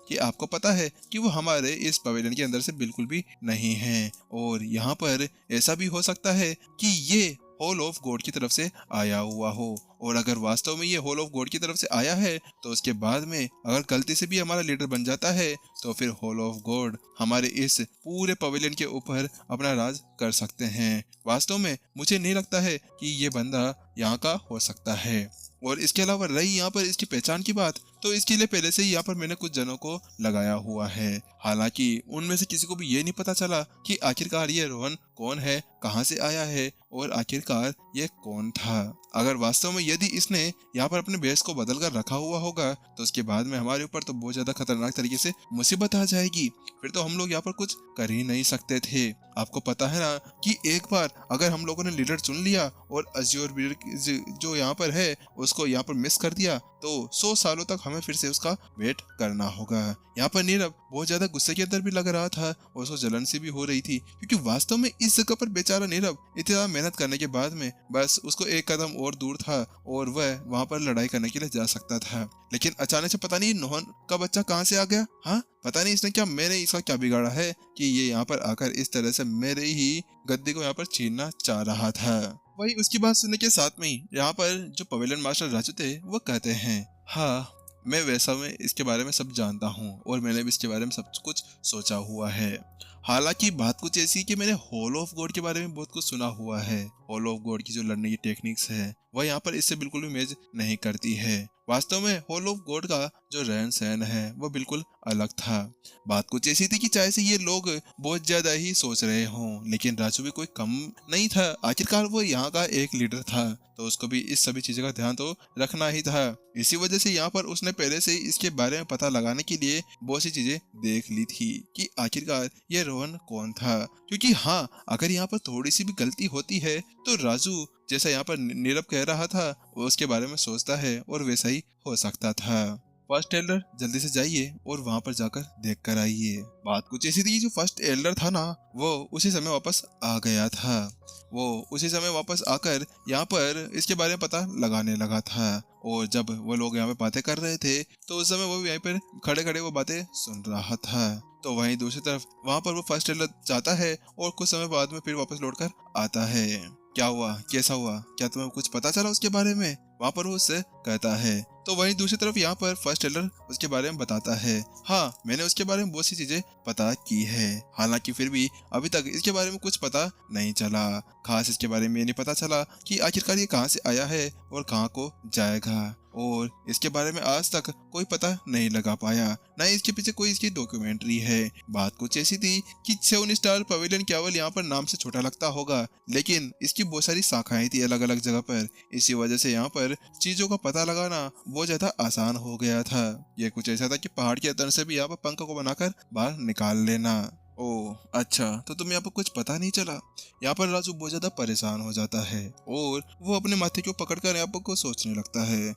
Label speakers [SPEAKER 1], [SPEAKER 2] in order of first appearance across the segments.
[SPEAKER 1] कि आपको पता है कि वो हमारे इस पवेलियन के अंदर से बिल्कुल भी नहीं है, और यहाँ पर ऐसा भी हो सकता है कि ये होल ऑफ गॉड की तरफ से आया हुआ हो। और अगर वास्तव में ये होल ऑफ गॉड की तरफ से आया है तो उसके बाद में अगर गलती से भी हमारा लीडर बन जाता है तो फिर होल ऑफ गॉड हमारे इस पूरे पवेलियन के ऊपर अपना राज कर सकते हैं। वास्तव में मुझे नहीं लगता है कि ये बंदा यहाँ का हो सकता है। और इसके अलावा रही यहाँ पर इसकी पहचान की बात, तो इसके लिए पहले से ही यहाँ पर मैंने कुछ जनों को लगाया हुआ है। हालांकि उनमें से किसी को भी ये नहीं पता चला कि आखिरकार ये रोहन कौन है, कहाँ से आया है और आखिरकार ये कौन था। अगर वास्तव में यदि इसने यहाँ पर अपने बेस को बदल कर रखा हुआ होगा तो उसके बाद में हमारे ऊपर तो बहुत ज्यादा खतरनाक तरीके से मुसीबत आ जाएगी। फिर तो हम लोग यहाँ पर कुछ कर ही नहीं सकते थे। आपको पता है ना कि एक बार अगर हम लोगों ने लीडर चुन लिया और अज्योर जो यहाँ पर है उसको यहाँ पर मिस कर दिया तो 100 सालों तक हमें फिर से उसका वेट करना होगा। यहाँ पर नीरव बहुत ज्यादा गुस्से के अंदर भी लग रहा था और उसको जलन सी भी हो रही थी, क्योंकि वास्तव में इस जगह पर बेचारा नीरव इतनी ज्यादा मेहनत करने के बाद में बस उसको एक कदम और दूर था और वह वहां पर लड़ाई करने के लिए जा सकता था। लेकिन अचानक से पता नहीं नोहन का बच्चा कहाँ से आ गया। हाँ, पता नहीं इसने क्या इसका क्या बिगाड़ा है कि ये यहाँ पर आकर इस तरह से मेरे ही गद्दी को यहाँ पर छीनना चाह रहा था। वही उसकी बात सुनने के साथ में ही यहाँ पर जो पवेलियन मास्टर राजू थे वो कहते हैं, हाँ मैं वैसा में इसके बारे में सब जानता हूँ और मैंने भी इसके बारे में सब कुछ सोचा हुआ है। हालांकि बात कुछ ऐसी कि मैंने होल ऑफ गॉड के बारे में बहुत कुछ सुना हुआ है। होल ऑफ गॉड की जो लड़ने की टेक्निक्स है वह यहाँ पर इससे बिल्कुल भी मैच नहीं करती है। वास्तव में होल ऑफ गॉड का जो रहन सहन है वो बिल्कुल अलग था। बात कुछ ऐसी थी कि चाहे से ये लोग बहुत ज्यादा ही सोच रहे हों, लेकिन राजू भी कोई कम नहीं था। आखिरकार वो यहाँ का एक लीडर था तो उसको भी इस सभी चीजों का ध्यान तो रखना ही था। इसी वजह से यहाँ पर उसने पहले से ही इसके बारे में पता लगाने के लिए बहुत सी चीजें देख ली थी कि आखिरकार ये रोहन कौन था। क्योंकि हाँ, अगर यहाँ पर थोड़ी सी भी गलती होती है तो राजू जैसा यहाँ पर नीरव कह रहा था वो उसके बारे में सोचता है और वैसा ही हो सकता था। फर्स्ट एल्डर जल्दी से जाइए और वहां पर जाकर देख कर आइए। बात कुछ ऐसी थी, जो फर्स्ट एल्डर था ना वो उसी समय वापस आ गया था। वो उसी समय वापस आकर यहाँ पर इसके बारे में पता लगाने लगा था और जब वो लोग यहाँ पे बातें कर रहे थे तो उस समय वो भी यहीं पर खड़े खड़े वो बातें सुन रहा था। तो वहीं दूसरी तरफ वहां पर वो फर्स्ट एल्डर जाता है और कुछ समय बाद में फिर वापस लौट कर आता है। क्या हुआ, कैसा हुआ, क्या तुम्हें कुछ पता चला उसके बारे में? वहां पर वो उससे कहता है। तो वहीं दूसरी तरफ यहाँ पर फर्स्ट एल्डर उसके बारे में बताता है, हाँ मैंने उसके बारे में बहुत सी चीजें पता की है। हालांकि फिर भी अभी तक इसके बारे में कुछ पता नहीं चला। खास इसके बारे में ये नहीं पता चला कि आखिरकार ये कहाँ से आया है और कहाँ को जाएगा, और इसके बारे में आज तक कोई पता नहीं लगा पाया, ना इसके पीछे कोई इसकी डॉक्यूमेंट्री है। बात कुछ ऐसी थी कि 7 स्टार पवेलियन केवल यहाँ पर नाम से छोटा लगता होगा, लेकिन इसकी बहुत सारी शाखाएं थी अलग अलग जगह पर। इसी वजह से यहाँ पर चीजों का पता लगाना बहुत ज्यादा आसान हो गया था। ये कुछ ऐसा था कि पहाड़ के तन से भी यहाँ पर पंख को बनाकर बाहर निकाल लेना। ओह अच्छा, तो तुम्हें यहाँ पर कुछ पता नहीं चला। यहाँ पर राजू बहुत ज्यादा परेशान हो जाता है और वो अपने माथे को पकड़कर यहाँ पर को सोचने लगता है।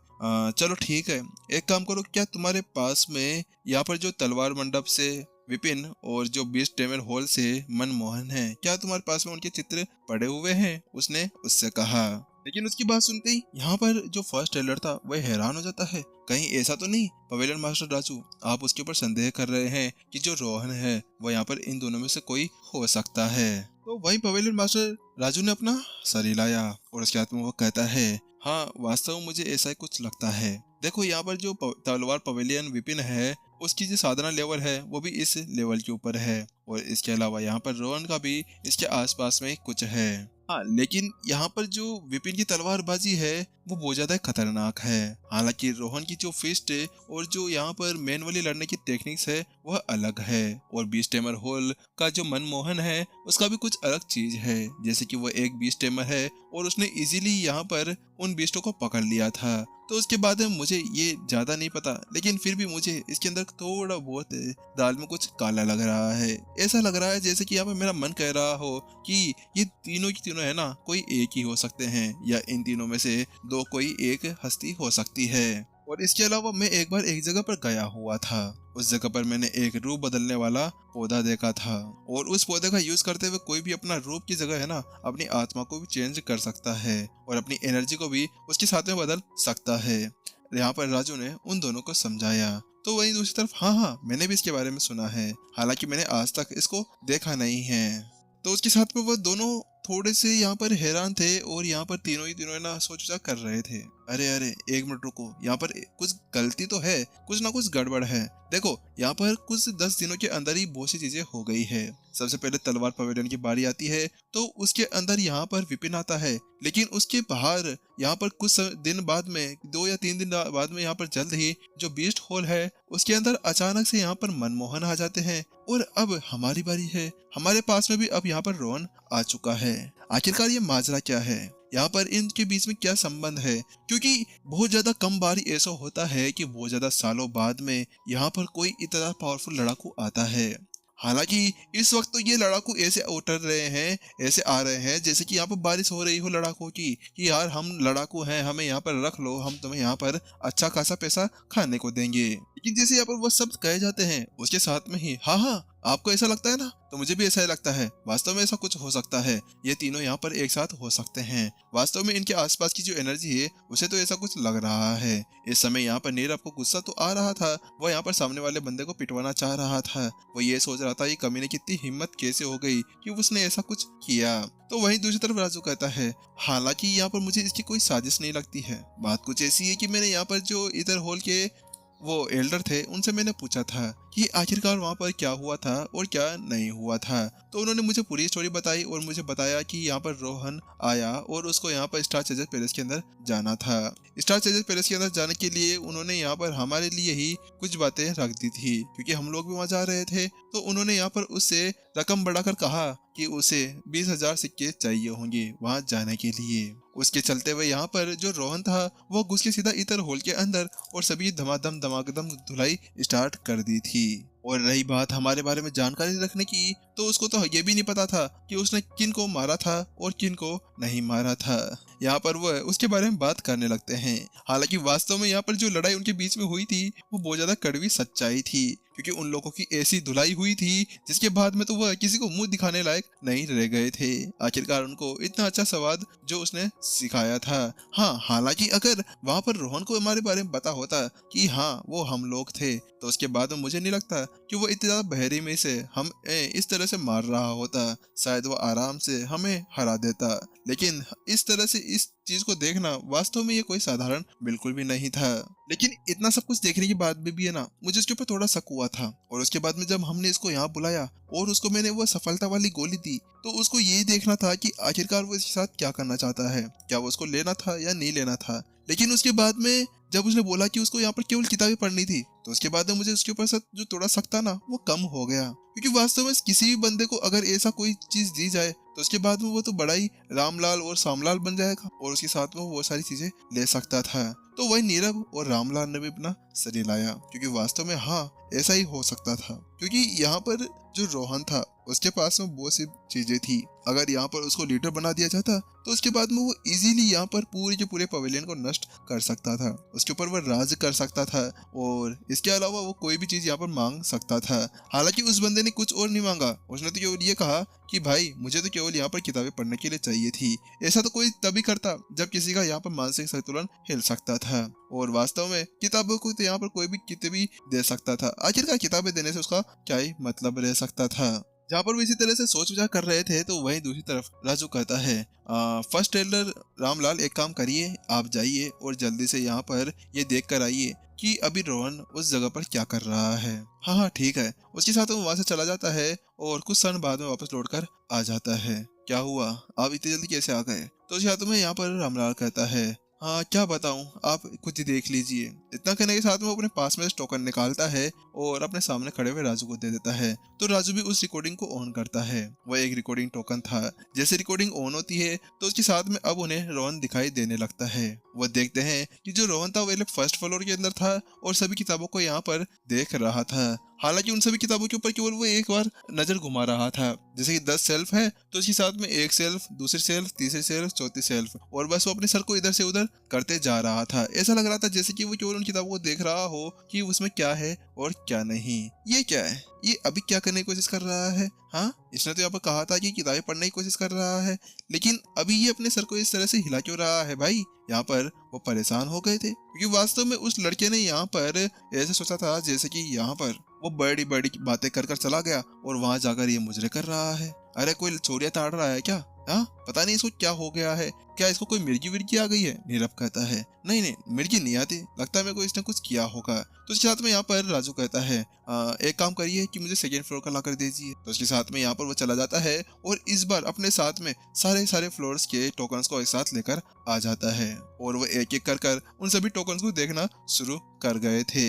[SPEAKER 1] चलो ठीक है, एक काम करो, क्या तुम्हारे पास में यहाँ पर जो तलवार मंडप से विपिन और जो बीस्ट टेमर हॉल से मनमोहन है, क्या तुम्हारे पास में उनके चित्र पड़े हुए हैं? उसने उससे कहा। लेकिन उसकी बात सुनते ही यहाँ पर जो फर्स्ट एल्डर था वह हैरान हो जाता है। कहीं ऐसा तो नहीं पवेलियन मास्टर राजू, आप उसके ऊपर संदेह कर रहे हैं कि जो रोहन है वो यहाँ पर इन दोनों में से कोई हो सकता है? तो वही पवेलियन मास्टर राजू ने अपना सर हिलाया और उसके हाथ में वो कहता है, हाँ वास्तव में मुझे ऐसा ही कुछ लगता है। देखो यहाँ पर जो तलवार पवेलियन विपिन है उसकी जो साधना लेवल है वो भी इस लेवल के ऊपर है, और इसके अलावा यहाँ पर रोहन का भी इसके आसपास में कुछ है। हाँ, लेकिन यहाँ पर जो विपिन की तलवारबाजी है वो बहुत ज्यादा खतरनाक है। हालांकि रोहन की जो फिस्ट और जो यहाँ पर मैन वाली लड़ने की टेक्निक्स है वह अलग है, और बीस्ट टेमर होल का जो मनमोहन है उसका भी कुछ अलग चीज है। जैसे कि वो एक बीस्ट टेमर है और उसने इजीली यहाँ पर उन बीस्टों को पकड़ लिया था। तो उसके बाद में मुझे ये ज्यादा नहीं पता, लेकिन फिर भी मुझे इसके अंदर थोड़ा बहुत दाल में कुछ काला लग रहा है। ऐसा लग रहा है जैसे कि यहाँ पे मेरा मन कह रहा हो कि ये तीनों की तीनों है ना कोई एक ही हो सकते हैं, या इन तीनों में से दो कोई एक हस्ती हो सकती है। और इसके अलावा मैं एक बार एक जगह पर गया हुआ था, उस जगह पर मैंने एक रूप बदलने वाला पौधा देखा था, और उस पौधे का यूज करते हुए कोई भी अपना रूप की जगह है ना अपनी आत्मा को भी चेंज कर सकता है और अपनी एनर्जी को भी उसके साथ में बदल सकता है। यहाँ पर राजू ने उन दोनों को समझाया तो वहीं दूसरी तरफ हाँ मैंने भी इसके बारे में सुना है, हालांकि मैंने आज तक इसको देखा नहीं है। तो उसके साथ में वो दोनों थोड़े से यहाँ पर हैरान थे और यहाँ पर तीनों ही तीनों ना सोच विचार कर रहे थे। अरे अरे एक मिनट रुको, यहाँ पर कुछ गलती तो है, कुछ ना कुछ गड़बड़ है। देखो यहाँ पर कुछ 10 दिनों के अंदर ही बहुत सी चीजें हो गई है। सबसे पहले तलवार पवेलियन की बारी आती है, तो उसके अंदर यहाँ पर विपिन आता है, लेकिन उसके बाहर यहाँ पर कुछ दिन बाद में 2 या 3 दिन बाद में यहाँ पर जल्द ही जो बीस्ट हॉल है उसके अंदर अचानक से यहाँ पर मनमोहन आ जाते हैं और अब हमारी बारी है। हमारे पास में भी अब यहाँ पर रोहन आ चुका है। आखिरकार ये माजरा क्या है, यहाँ पर इनके बीच में क्या संबंध है? क्योंकि बहुत ज्यादा कम बार ऐसा होता है कि बहुत ज्यादा सालों बाद में यहाँ पर कोई इतना पावरफुल लड़ाकू आता है। हालांकि इस वक्त तो ये लड़ाकू ऐसे उतर रहे हैं, ऐसे आ रहे हैं जैसे कि यहाँ पर बारिश हो रही हो लड़ाकों की, कि यार हम लड़ाकू हैं, हमें यहाँ पर रख लो, हम तुम्हें यहाँ पर अच्छा खासा पैसा खाने को देंगे। लेकिन जैसे यहाँ पर वो शब्द कहे जाते हैं उसके साथ में ही हाँ आपको ऐसा लगता है ना, तो मुझे भी ऐसा ही लगता है। वास्तव में ऐसा कुछ हो सकता है, ये तीनों यहाँ पर एक साथ हो सकते हैं। वास्तव में इनके आसपास की जो एनर्जी है उसे तो ऐसा कुछ लग रहा है। इस समय यहाँ पर नीरव को गुस्सा तो आ रहा था, वो यहाँ पर सामने वाले बंदे को पिटवाना चाह रहा था। वो ये सोच रहा था ये कमीने की इतनी हिम्मत कैसे हो गई कि उसने ऐसा कुछ किया। तो वहीं दूसरी तरफ राजू कहता है हालांकि यहाँ पर मुझे इसकी कोई साजिश नहीं लगती है। बात कुछ ऐसी है कि मैंने यहाँ पर जो इधर हॉल के वो एल्डर थे उनसे मैंने पूछा था कि आखिरकार वहाँ पर क्या हुआ था और क्या नहीं हुआ था। तो उन्होंने मुझे पूरी स्टोरी बताई और मुझे बताया कि यहाँ पर रोहन आया और उसको यहाँ पर स्टार चेजर पैलेस के अंदर जाना था। स्टार चेजर पैलेस के अंदर जाने के लिए उन्होंने यहाँ पर हमारे लिए ही कुछ बातें रख दी थी, क्योंकि हम लोग भी वहाँ जा रहे थे। तो उन्होंने यहाँ पर उससे रकम बढ़ाकर कहा कि उसे 20,000 सिक्के चाहिए होंगे वहाँ जाने के लिए। उसके चलते हुए यहाँ पर जो रोहन था वो घुस के सीधा इतर हॉल के अंदर और सभी धमाधम धमाधम धुलाई स्टार्ट कर दी थी। और रही बात हमारे बारे में जानकारी रखने की, तो उसको तो ये भी नहीं पता था कि उसने किन को मारा था और किन को नहीं मारा था। यहाँ पर वो उसके बारे में बात करने लगते हैं। हालांकि वास्तव में यहाँ पर जो लड़ाई उनके बीच में हुई थी वो बहुत ज्यादा कड़वी सच्चाई थी, क्योंकि उन लोगों की ऐसी धुलाई हुई थी जिसके बाद में तो वह किसी को मुंह दिखाने लायक नहीं रह गए थे। आखिरकार उनको इतना अच्छा स्वाद जो उसने सिखाया था। हाँ हालांकि अगर वहां पर रोहन को हमारे बारे में पता होता कि हाँ वो हम लोग थे, तो उसके बाद में मुझे नहीं लगता कि वो इतनी ज्यादा बहरी में से हम इस तरह से मार रहा होता। शायद वो आराम से हमें हरा देता। लेकिन इस तरह से इस चीज को देखना वास्तव में ये कोई साधारण बिल्कुल भी नहीं था। लेकिन इतना सब कुछ देखने के बाद भी है ना, मुझे इसके ऊपर थोड़ा शक हुआ था। और उसके बाद में जब हमने इसको यहाँ बुलाया और उसको मैंने वो सफलता वाली गोली दी, तो उसको यही देखना था कि आखिरकार वो इसके साथ क्या करना चाहता है, क्या वो उसको लेना था या नहीं लेना था। लेकिन उसके बाद में जब उसने बोला कि उसको यहाँ पर केवल किताबें पढ़नी थी, तो उसके बाद में मुझे उसके ऊपर जो थोड़ा शक था ना वो कम हो गया। क्योंकि वास्तव में किसी भी बंदे को अगर ऐसा कोई चीज दी जाए तो उसके बाद में वो तो बड़ा ही रामलाल और सामलाल बन जाएगा और उसके साथ में वो सारी चीजें ले सकता था। तो वही नीरव और रामलाल ने भी अपना सर लाया, क्योंकि वास्तव में हाँ ऐसा ही हो सकता था। क्योंकि यहाँ पर जो रोहन था उसके पास में बहुत सी चीजें थी। अगर यहाँ पर उसको लीडर बना दिया जाता तो उसके बाद में वो इजीली यहाँ पर पूरे के पूरे पवेलियन को नष्ट कर सकता था, उसके ऊपर वो राज कर सकता था और इसके अलावा वो कोई भी चीज यहाँ पर मांग सकता था। हालांकि उस बंदे ने कुछ और नहीं मांगा, उसने तो केवल ये कहा कि भाई मुझे तो केवल यहाँ पर किताबें पढ़ने के लिए चाहिए थी। ऐसा तो कोई तभी करता जब किसी का यहाँ पर मानसिक संतुलन हिल सकता था। और वास्तव में किताबों को तो यहाँ पर कोई भी किताब भी दे सकता था। आखिरकार किताबें देने से उसका क्या ही मतलब रह सकता था। जहाँ पर वो इसी तरह से सोच विचार कर रहे थे, तो वहीं दूसरी तरफ राजू कहता है फर्स्ट एल्डर रामलाल एक काम करिए, आप जाइए और जल्दी से यहाँ पर ये देख कर आइए कि अभी रोहन उस जगह पर क्या कर रहा है। हाँ ठीक है। उसके साथ वो वहां से चला जाता है और कुछ क्षण बाद में वापस लौट कर आ जाता है। क्या हुआ, आप इतनी जल्दी कैसे आ गए? तो उसके हाथों में यहाँ पर रामलाल कहता है हाँ क्या बताऊं, आप खुद ही देख लीजिए। इतना कहने के साथ में वो अपने पास में टोकन निकालता है और अपने सामने खड़े हुए राजू को दे देता है। तो राजू भी उस रिकॉर्डिंग को ऑन करता है। वह एक रिकॉर्डिंग टोकन था। जैसे रिकॉर्डिंग ऑन होती है तो उसके साथ में अब उन्हें रोहन दिखाई देने लगता है। वह देखते हैं कि जो रोहन था वो फर्स्ट फ्लोर के अंदर था और सभी किताबों को यहाँ पर देख रहा था। हालांकि उन सभी किताबों के ऊपर केवल वो एक बार नजर घुमा रहा था। जैसे कि 10 सेल्फ है तो उसके साथ में एक सेल्फ, दूसरी सेल्फ, तीसरी सेल्फ, चौथी सेल्फ, और बस वो अपने सर को इधर से उधर करते जा रहा था। ऐसा लग रहा था जैसे कि वो केवल उन किताबों को देख रहा हो कि उसमें क्या है और क्या नहीं। ये क्या है? ये अभी क्या करने की कोशिश कर रहा है? हाँ, इसने तो यहाँ पर कहा था कि किताबें पढ़ने की कोशिश कर रहा है, लेकिन अभी ये अपने सर को इस तरह से हिला क्यों रहा है भाई? यहाँ पर वो परेशान हो गए थे क्योंकि वास्तव में उस लड़के ने यहाँ पर ऐसे सोचा था जैसे कि यहाँ पर वो बड़ी बड़ी बातें कर कर चला गया और वहां जाकर ये मुजरे कर रहा है। अरे कोई चोरियां ताड़ रहा है क्या? हाँ, पता नहीं इसको क्या हो गया है। क्या इसको कोई मिर्गी विर्गी आ गई है? नीरव कहता है नहीं नहीं, मिर्गी नहीं आती, लगता है मेरे को इसने कुछ किया होगा। तो उसके साथ में यहाँ पर राजू कहता है एक काम करिए कि मुझे सेकंड फ्लोर का ला कर दीजिए। तो उसके साथ में यहाँ पर वो चला जाता है और इस बार अपने साथ में सारे सारे फ्लोर्स के टोकन्स को एक साथ लेकर आ जाता है और वो एक एक कर कर उन सभी टोकन्स को देखना शुरू कर गए थे।